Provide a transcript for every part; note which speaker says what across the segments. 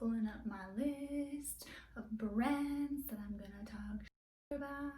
Speaker 1: pulling up my list of brands that I'm gonna talk about.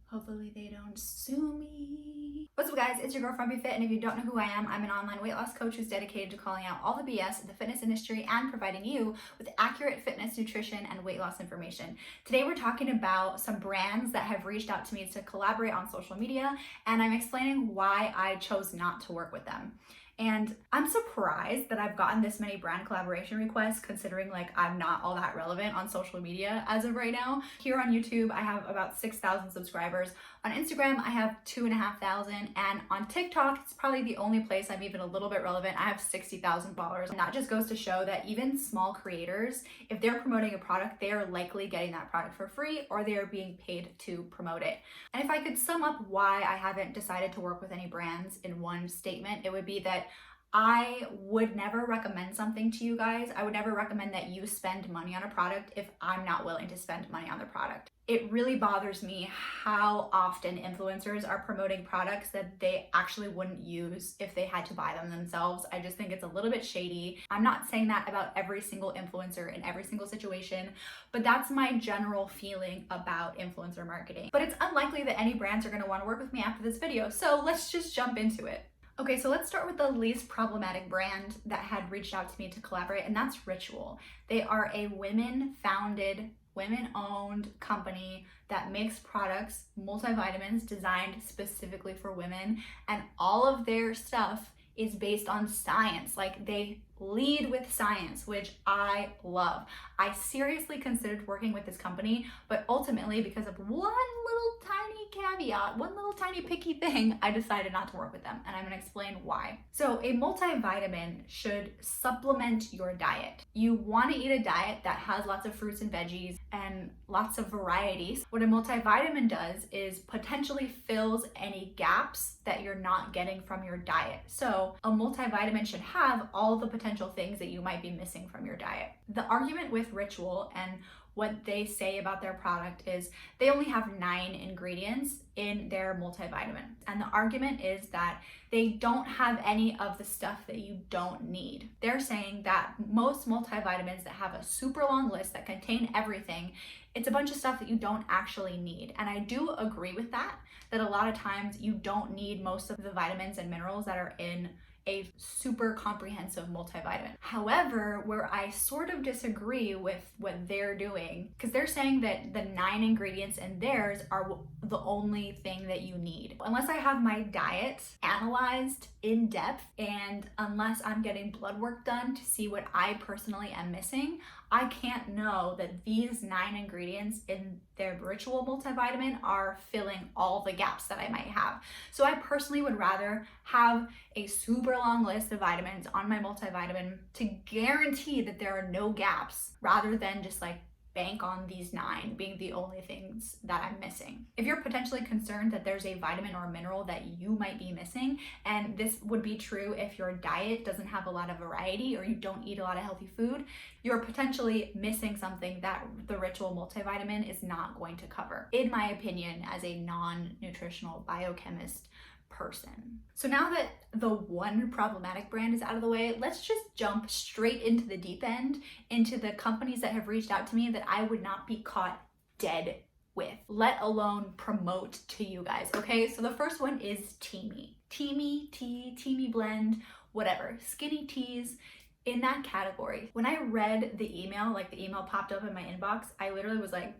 Speaker 1: Hopefully they don't sue me. What's up guys, it's your girl FrumpyFit, and if you don't know who I am, I'm an online weight loss coach who's dedicated to calling out all the BS in the fitness industry and providing you with accurate fitness, nutrition, and weight loss information. Today we're talking about some brands that have reached out to me to collaborate on social media, and I'm explaining why I chose not to work with them. And I'm surprised that I've gotten this many brand collaboration requests, considering like I'm not all that relevant on social media as of right now. Here on YouTube, I have about 6,000 subscribers. On Instagram, I have 2,500, and on TikTok, it's probably the only place I'm even a little bit relevant. I have 60,000 followers. And that just goes to show that even small creators, if they're promoting a product, they are likely getting that product for free, or they are being paid to promote it. And if I could sum up why I haven't decided to work with any brands in one statement, it would be that I would never recommend something to you guys. I would never recommend that you spend money on a product if I'm not willing to spend money on the product. It really bothers me how often influencers are promoting products that they actually wouldn't use if they had to buy them themselves. I just think it's a little bit shady. I'm not saying that about every single influencer in every single situation, but that's my general feeling about influencer marketing. But it's unlikely that any brands are going to want to work with me after this video, so let's just jump into it. Okay, so let's start with the least problematic brand that had reached out to me to collaborate, and that's Ritual. They are a women-founded, women-owned company that makes products, multivitamins designed specifically for women, and all of their stuff is based on science. Like, they lead with science, which I love. I seriously considered working with this company, but ultimately, because of one little tiny caveat, one little tiny picky thing, I decided not to work with them, and I'm gonna explain why. So a multivitamin should supplement your diet. You wanna eat a diet that has lots of fruits and veggies and lots of varieties. What a multivitamin does is potentially fills any gaps that you're not getting from your diet. So a multivitamin should have all the potential things that you might be missing from your diet. The argument with Ritual and what they say about their product is they only have 9 ingredients in their multivitamin. And the argument is that they don't have any of the stuff that you don't need. They're saying that most multivitamins that have a super long list that contain everything, it's a bunch of stuff that you don't actually need. And I do agree with that a lot of times you don't need most of the vitamins and minerals that are in a super comprehensive multivitamin. However, where I sort of disagree with what they're doing, because they're saying that the 9 ingredients in theirs are the only thing that you need. Unless I have my diet analyzed in depth, and unless I'm getting blood work done to see what I personally am missing, I can't know that these 9 ingredients in their Ritual multivitamin are filling all the gaps that I might have. So I personally would rather have a super long list of vitamins on my multivitamin to guarantee that there are no gaps, rather than just like bank on these 9 being the only things that I'm missing. If you're potentially concerned that there's a vitamin or mineral that you might be missing, and this would be true if your diet doesn't have a lot of variety or you don't eat a lot of healthy food, you're potentially missing something that the Ritual multivitamin is not going to cover, in my opinion, as a non-nutritional biochemist person. So now that the one problematic brand is out of the way, let's just jump straight into the deep end, into the companies that have reached out to me that I would not be caught dead with, let alone promote to you guys. Okay, so the first one is Teami. Teami tea, Teami blend, whatever, skinny teas, in that category. When I read the email, like the email popped up in my inbox, I literally was like,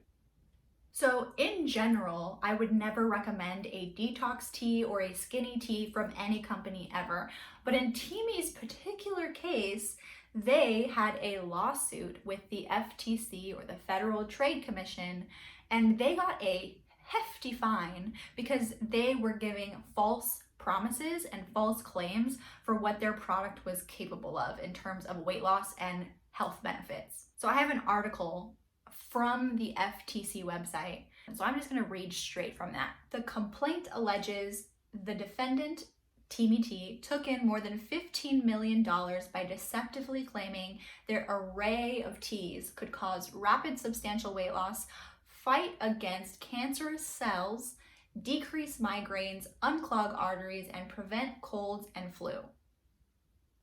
Speaker 1: so in general, I would never recommend a detox tea or a skinny tea from any company ever. But in Teami's particular case, they had a lawsuit with the FTC, or the Federal Trade Commission, and they got a hefty fine because they were giving false promises and false claims for what their product was capable of in terms of weight loss and health benefits. So I have an article from the FTC website, so I'm just going to read straight from that. The complaint alleges the defendant, Teami Tea, took in more than $15 million by deceptively claiming their array of teas could cause rapid substantial weight loss, fight against cancerous cells, decrease migraines, unclog arteries, and prevent colds and flu.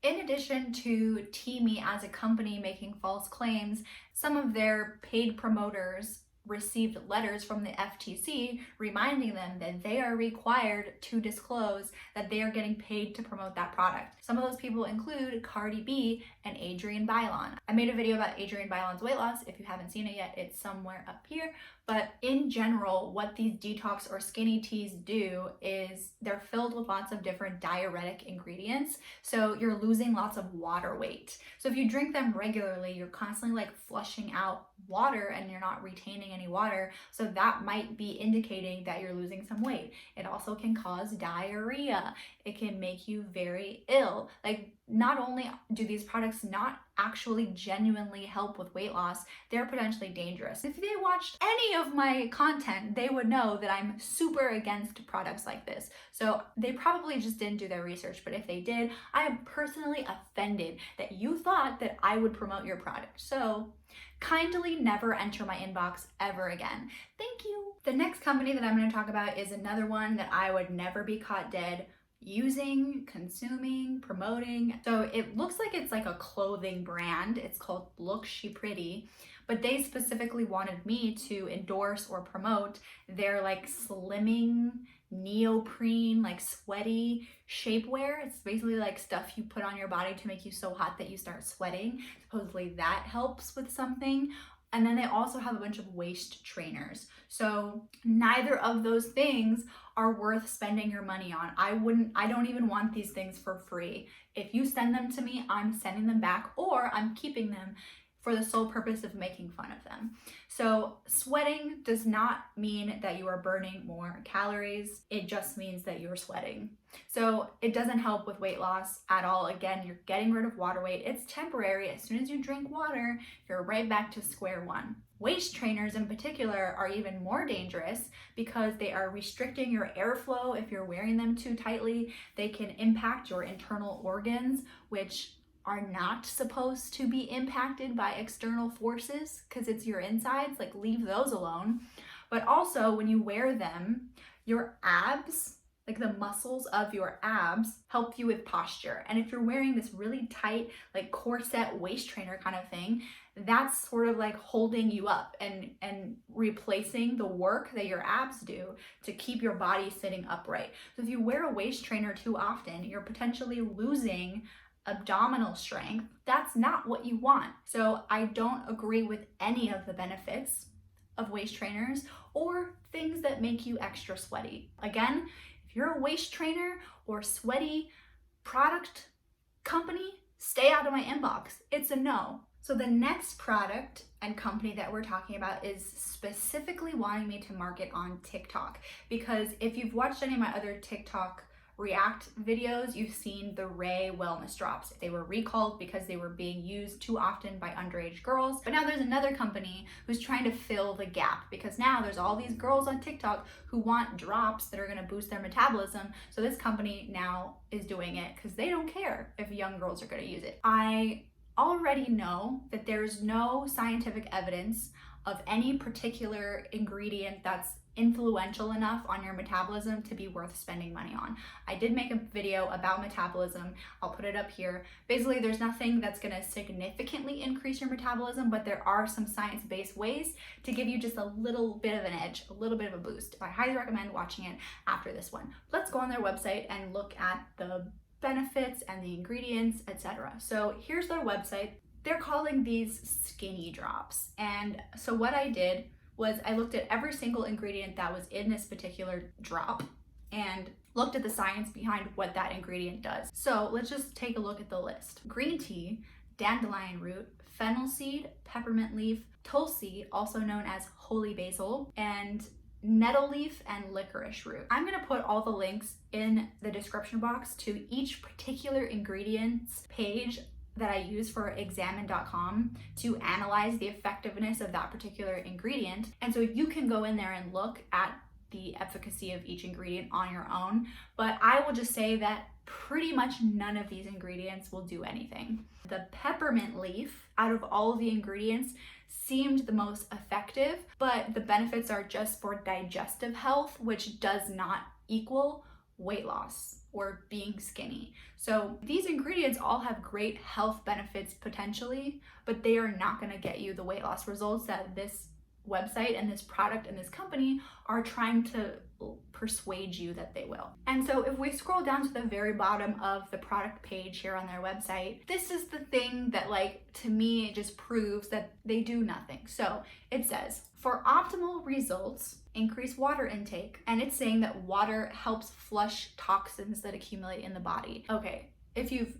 Speaker 1: In addition to Teami as a company making false claims, some of their paid promoters received letters from the FTC reminding them that they are required to disclose that they are getting paid to promote that product. Some of those people include Cardi B and Adrienne Bailon. I made a video about Adrienne Bailon's weight loss. If you haven't seen it yet, it's somewhere up here. But in general, what these detox or skinny teas do is they're filled with lots of different diuretic ingredients. So you're losing lots of water weight. So if you drink them regularly, you're constantly like flushing out water and you're not retaining any water. So that might be indicating that you're losing some weight. It also can cause diarrhea. It can make you very ill. Like, not only do these products not actually genuinely help with weight loss, they're potentially dangerous. If they watched any of my content, they would know that I'm super against products like this. So they probably just didn't do their research, but if they did, I am personally offended that you thought that I would promote your product. So kindly never enter my inbox ever again. Thank you. The next company that I'm going to talk about is another one that I would never be caught dead using, consuming, promoting. So it looks like it's like a clothing brand. It's called Lookshepretty, but they specifically wanted me to endorse or promote their like slimming neoprene, like sweaty shapeware. It's basically like stuff you put on your body to make you so hot that you start sweating. Supposedly that helps with something. And then they also have a bunch of waist trainers. So neither of those things are worth spending your money on. I don't even want these things for free. If you send them to me, I'm sending them back or I'm keeping them for the sole purpose of making fun of them. So sweating does not mean that you are burning more calories. It just means that you're sweating. So it doesn't help with weight loss at all. Again, you're getting rid of water weight. It's temporary. As soon as you drink water, you're right back to square one. Waist trainers in particular are even more dangerous because they are restricting your airflow if you're wearing them too tightly. They can impact your internal organs, which are not supposed to be impacted by external forces because it's your insides, like leave those alone. But also when you wear them, your abs, like the muscles of your abs, help you with posture. And if you're wearing this really tight, like corset waist trainer kind of thing, that's sort of like holding you up and replacing the work that your abs do to keep your body sitting upright. So if you wear a waist trainer too often, you're potentially losing abdominal strength. That's not what you want. So I don't agree with any of the benefits of waist trainers or things that make you extra sweaty. Again, if you're a waist trainer or sweaty product company, stay out of my inbox. It's a no. So the next product and company that we're talking about is specifically wanting me to market on TikTok, because if you've watched any of my other TikTok React videos, you've seen the Ray wellness drops. They were recalled because they were being used too often by underage girls. But now there's another company who's trying to fill the gap, because now there's all these girls on TikTok who want drops that are going to boost their metabolism. So this company now is doing it because they don't care if young girls are going to use it. I already know that there's no scientific evidence of any particular ingredient that's influential enough on your metabolism to be worth spending money on. I did make a video about metabolism. I'll put it up here. Basically, there's nothing that's going to significantly increase your metabolism, but there are some science-based ways to give you just a little bit of an edge, a little bit of a boost. I highly recommend watching it after this one. Let's go on their website and look at the benefits and the ingredients, etc. So here's their website. They're calling these skinny drops. And so what I did was I looked at every single ingredient that was in this particular drop and looked at the science behind what that ingredient does. So let's just take a look at the list. Green tea, dandelion root, fennel seed, peppermint leaf, tulsi, also known as holy basil, and nettle leaf and licorice root. I'm gonna put all the links in the description box to each particular ingredients page that I use for examine.com to analyze the effectiveness of that particular ingredient. And so you can go in there and look at the efficacy of each ingredient on your own. But I will just say that pretty much none of these ingredients will do anything. The peppermint leaf, out of all of the ingredients, seemed the most effective, but the benefits are just for digestive health, which does not equal weight loss. or being skinny. So these ingredients all have great health benefits potentially, but they are not going to get you the weight loss results that this website and this product and this company are trying to persuade you that they will. And so if we scroll down to the very bottom of the product page here on their website, this is the thing that, like, to me, it just proves that they do nothing. So it says, for optimal results, increase water intake. And it's saying that water helps flush toxins that accumulate in the body. Okay, if you've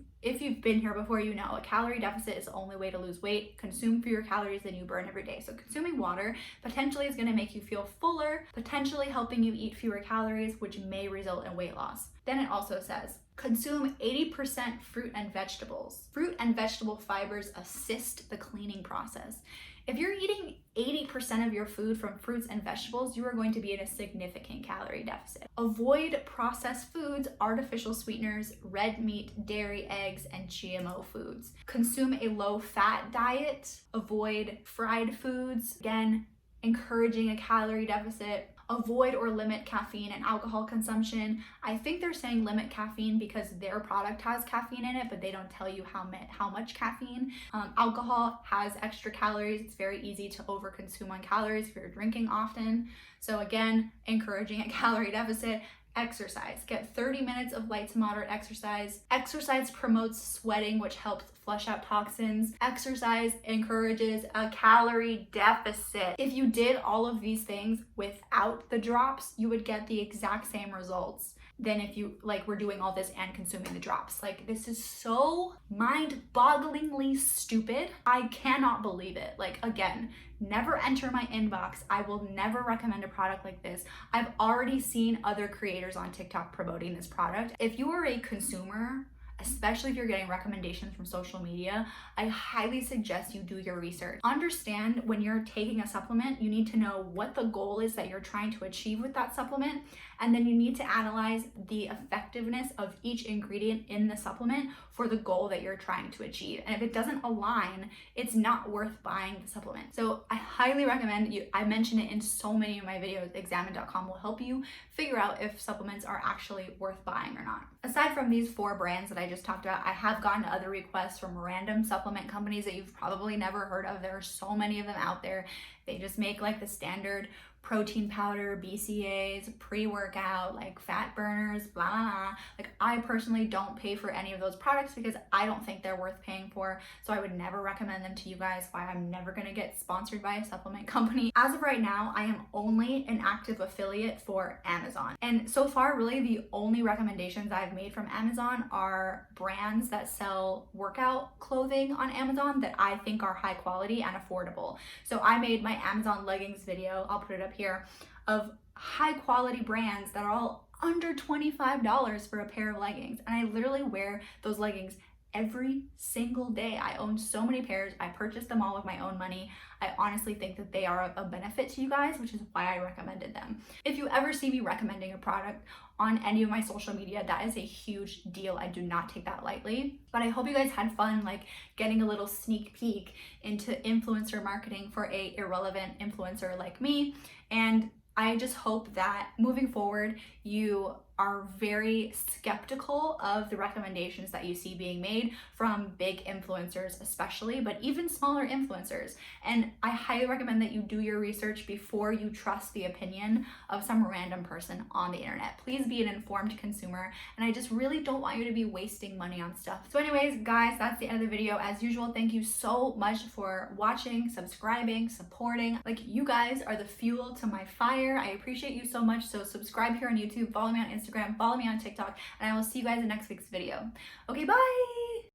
Speaker 1: been here before, you know a calorie deficit is the only way to lose weight. Consume fewer calories than you burn every day. So consuming water potentially is going to make you feel fuller, potentially helping you eat fewer calories, which may result in weight loss. Then it also says, consume 80% fruit and vegetables. Fruit and vegetable fibers assist the cleaning process. If you're eating 80% of your food from fruits and vegetables, you are going to be in a significant calorie deficit. Avoid processed foods, artificial sweeteners, red meat, dairy, eggs, and GMO foods. Consume a low-fat diet. Avoid fried foods. Again, encouraging a calorie deficit. Avoid or limit caffeine and alcohol consumption. I think they're saying limit caffeine because their product has caffeine in it, but they don't tell you how much caffeine. Alcohol has extra calories. It's very easy to overconsume on calories if you're drinking often. So again, encouraging a calorie deficit. Exercise. Get 30 minutes of light to moderate exercise. Exercise promotes sweating, which helps flush out toxins. Exercise encourages a calorie deficit. If you did all of these things without the drops, you would get the exact same results than if you were doing all this and consuming the drops. Like, this is so mind-bogglingly stupid. I cannot believe it. Like, again, never enter my inbox. I will never recommend a product like this. I've already seen other creators on TikTok promoting this product. If you are a consumer, especially if you're getting recommendations from social media, I highly suggest you do your research. Understand when you're taking a supplement, you need to know what the goal is that you're trying to achieve with that supplement, and then you need to analyze the effectiveness of each ingredient in the supplement for the goal that you're trying to achieve. And if it doesn't align, it's not worth buying the supplement. So I highly recommend you, I mention it in so many of my videos, examine.com will help you figure out if supplements are actually worth buying or not. Aside from these 4 brands that I just talked about, I have gotten other requests from random supplement companies that you've probably never heard of. There are so many of them out there. They just make like the standard protein powder, BCAAs, pre-workout, like fat burners, blah, blah, blah. Like, I personally don't pay for any of those products because I don't think they're worth paying for. So I would never recommend them to you guys. Why I'm never gonna get sponsored by a supplement company. As of right now, I am only an active affiliate for Amazon. And so far, really the only recommendations I've made from Amazon are brands that sell workout clothing on Amazon that I think are high quality and affordable. So I made my Amazon leggings video, I'll put it up here, of high quality brands that are all under $25 for a pair of leggings. And I literally wear those leggings every single day. I own so many pairs. I purchased them all with my own money. I honestly think that they are a benefit to you guys, which is why I recommended them. If you ever see me recommending a product on any of my social media, that is a huge deal. I do not take that lightly. But I hope you guys had fun, like, getting a little sneak peek into influencer marketing for a irrelevant influencer like me. And I just hope that moving forward, you are very skeptical of the recommendations that you see being made from big influencers especially, but even smaller influencers. And I highly recommend that you do your research before you trust the opinion of some random person on the internet. Please be an informed consumer, and I just really don't want you to be wasting money on stuff. So anyways, guys, that's the end of the video. As usual, thank you so much for watching, subscribing, supporting. Like, you guys are the fuel to my fire. I appreciate you so much. So subscribe here on YouTube, follow me on Instagram, follow me on TikTok, and I will see you guys in next week's video. Okay, bye!